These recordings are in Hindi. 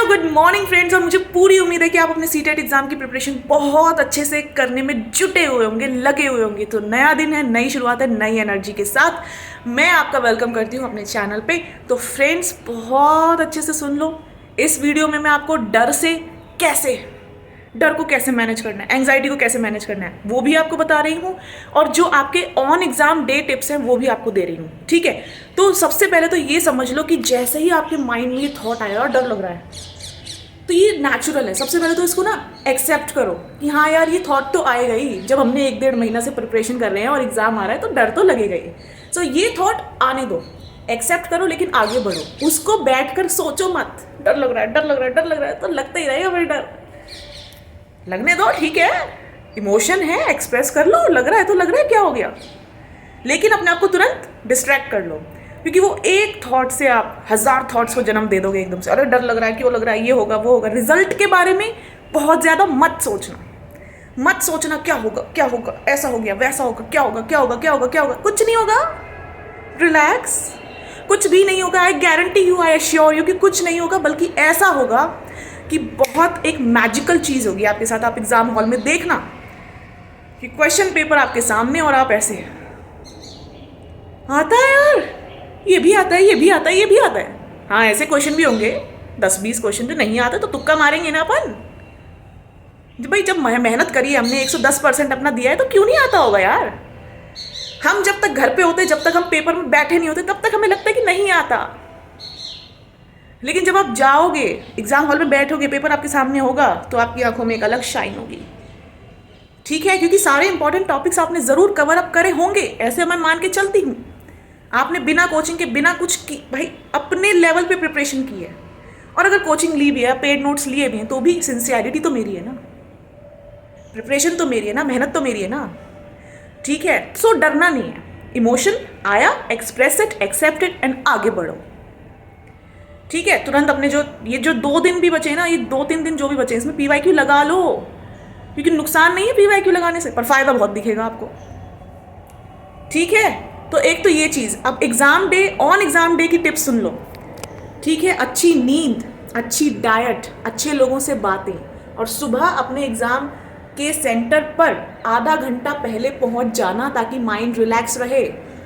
Good morning friends. और मुझे पूरी उम्मीद है कि आप अपने सीटेट एग्जाम की प्रिपरेशन बहुत अच्छे से करने में जुटे हुए होंगे, लगे हुए होंगे। तो नया दिन है, नई शुरुआत है, नई एनर्जी के साथ मैं आपका वेलकम करती हूँ अपने चैनल पे। तो फ्रेंड्स बहुत अच्छे से सुन लो, इस वीडियो में मैं आपको डर को कैसे मैनेज करना है, एंग्जाइटी को कैसे मैनेज करना है, वो भी आपको बता रही हूँ। और जो आपके ऑन एग्जाम डे टिप्स हैं वो भी आपको दे रही हूँ, ठीक है। तो सबसे पहले तो ये समझ लो कि जैसे ही आपके माइंड में ये थॉट आया और डर लग रहा है, तो ये नेचुरल है। सबसे पहले तो इसको ना एक्सेप्ट करो कि हाँ यार, ये थॉट तो आएगा ही। जब हमने 1-1.5 महीना से प्रिपरेशन कर रहे हैं और एग्जाम आ रहा है तो डर तो लगेगा ही। सो ये थॉट आने दो, एक्सेप्ट करो, लेकिन आगे बढ़ो। उसको बैठ कर सोचो मत, डर लग रहा है, डर लग रहा है, डर लग रहा है, तो लगता ही रहेगा फिर डर। लगने दो, ठीक है, इमोशन है, एक्सप्रेस कर लो। लग रहा है तो लग रहा है, क्या हो गया। लेकिन अपने आप को तुरंत डिस्ट्रैक्ट कर लो, क्योंकि वो एक थॉट से आप 1000 थॉट्स को जन्म दे दोगे एकदम से। अरे डर लग रहा है, क्यों लग रहा है, ये होगा वो होगा। रिजल्ट के बारे में बहुत ज़्यादा मत सोचना क्या होगा क्या होगा, ऐसा हो गया वैसा होगा, क्या होगा क्या होगा क्या होगा क्या होगा। कुछ नहीं होगा, रिलैक्स, कुछ भी नहीं होगा। I guarantee you, I assure you कि कुछ नहीं होगा, बल्कि ऐसा होगा कि बहुत एक मैजिकल चीज़ होगी आपके साथ। आप एग्जाम हॉल में देखना कि क्वेश्चन पेपर आपके सामने और आप ऐसे, आता है यार, ये भी आता है, ये भी आता है, ये भी आता है। हाँ, ऐसे क्वेश्चन भी होंगे 10-20 क्वेश्चन जो नहीं आते, तो तुक्का मारेंगे ना अपन। भाई जब मेहनत करी है हमने, 110% अपना दिया है, तो क्यों नहीं आता होगा यार। हम जब तक घर पे होते, जब तक हम पेपर में बैठे नहीं होते, तब तक हमें लगता है कि नहीं आता। लेकिन जब आप जाओगे एग्जाम हॉल में, बैठोगे, पेपर आपके सामने होगा, तो आपकी आंखों में एक अलग शाइन होगी, ठीक है। क्योंकि सारे इंपॉर्टेंट टॉपिक्स आपने ज़रूर कवर अप करे होंगे, ऐसे मैं मान के चलती हूँ। आपने बिना कोचिंग के, बिना कुछ की, भाई अपने लेवल पे प्रिपरेशन की है। और अगर कोचिंग ली भी है, पेड नोट्स लिए भी हैं, तो भी सिंसियरिटी तो मेरी है ना, प्रिपरेशन तो मेरी है ना, मेहनत तो मेरी है ना, ठीक है। सो डरना नहीं है। इमोशन आया, express it, accept it and आगे बढ़ो, ठीक है। तुरंत अपने ये जो 2 दिन भी बचे ना, ये 2-3 दिन जो भी बचे, इसमें PYQ लगा लो, क्योंकि नुकसान नहीं है PYQ लगाने से, पर फायदा बहुत दिखेगा आपको, ठीक है। तो एक तो ये चीज़। अब exam day, on exam day की टिप्स सुन लो, ठीक है। अच्छी नींद, अच्छी डाइट, अच्छे लोगों से बातें, और सुबह अपने एग्जाम के सेंटर पर आधा घंटा पहले पहुंच जाना, ताकि माइंड रिलैक्स रहे।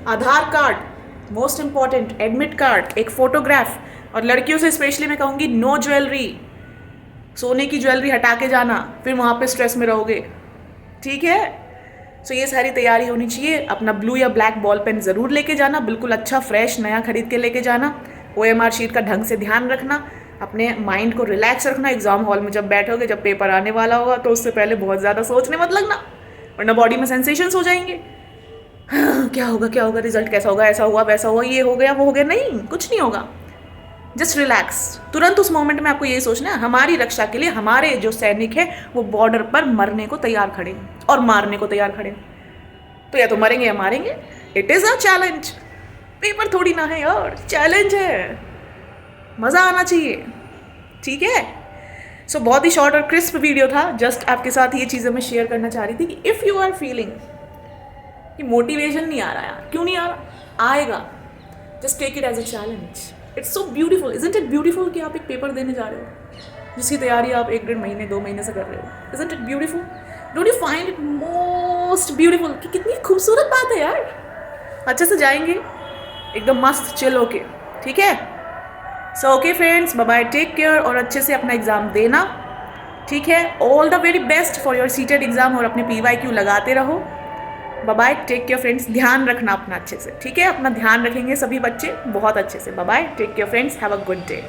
Aadhaar card most important, admit card, एक फोटोग्राफ। और लड़कियों से स्पेशली मैं कहूँगी, नो ज्वेलरी, सोने की ज्वेलरी हटा के जाना, फिर वहाँ पे स्ट्रेस में रहोगे, ठीक है। सो ये सारी तैयारी होनी चाहिए। अपना ब्लू या ब्लैक बॉल पेन ज़रूर लेके जाना, बिल्कुल अच्छा फ्रेश नया खरीद के लेके जाना। OMR शीट का ढंग से ध्यान रखना, अपने माइंड को रिलैक्स रखना। एग्जाम हॉल में जब बैठोगे, जब पेपर आने वाला होगा, तो उससे पहले बहुत ज़्यादा सोचने मत लगना, वरना बॉडी में सेंसेशंस हो जाएंगे। हाँ, क्या होगा, रिजल्ट कैसा होगा, ऐसा हुआ वैसा हुआ, ये हो गया वो हो गया। नहीं, कुछ नहीं होगा, जस्ट रिलैक्स। तुरंत उस मोमेंट में आपको यही सोचना है, हमारी रक्षा के लिए हमारे जो सैनिक हैं वो बॉर्डर पर मरने को तैयार खड़े और मारने को तैयार खड़े। तो या तो मरेंगे या मारेंगे। It is a challenge, paper थोड़ी ना है यार, चैलेंज है, मज़ा आना चाहिए, ठीक है। सो बहुत ही शॉर्ट और क्रिस्प वीडियो था, जस्ट आपके साथ ये चीज़ें मैं शेयर करना चाह रही थी कि इफ़ यू आर फीलिंग कि मोटिवेशन नहीं आ रहा यार, क्यों नहीं आ रहा, आएगा। Just take it as a challenge. It's so beautiful, isn't it beautiful कि आप एक पेपर देने जा रहे हो जिसकी तैयारी आप 1-1.5 महीने 2 महीने से कर रहे हो। Isn't it beautiful, don't you find it most beautiful कि कितनी खूबसूरत बात है यार। अच्छे से जाएंगे, एकदम मस्त चिल होके, ठीक है। So okay friends, bye bye, take care, और अच्छे से अपना एग्ज़ाम देना, ठीक है। All the very best for your seated exam, और अपने PYQ लगाते रहो। Bye bye, take care friends, ध्यान रखना अपना अच्छे से, ठीक है। अपना ध्यान रखेंगे सभी बच्चे बहुत अच्छे से। Bye bye, take care friends, have a good day.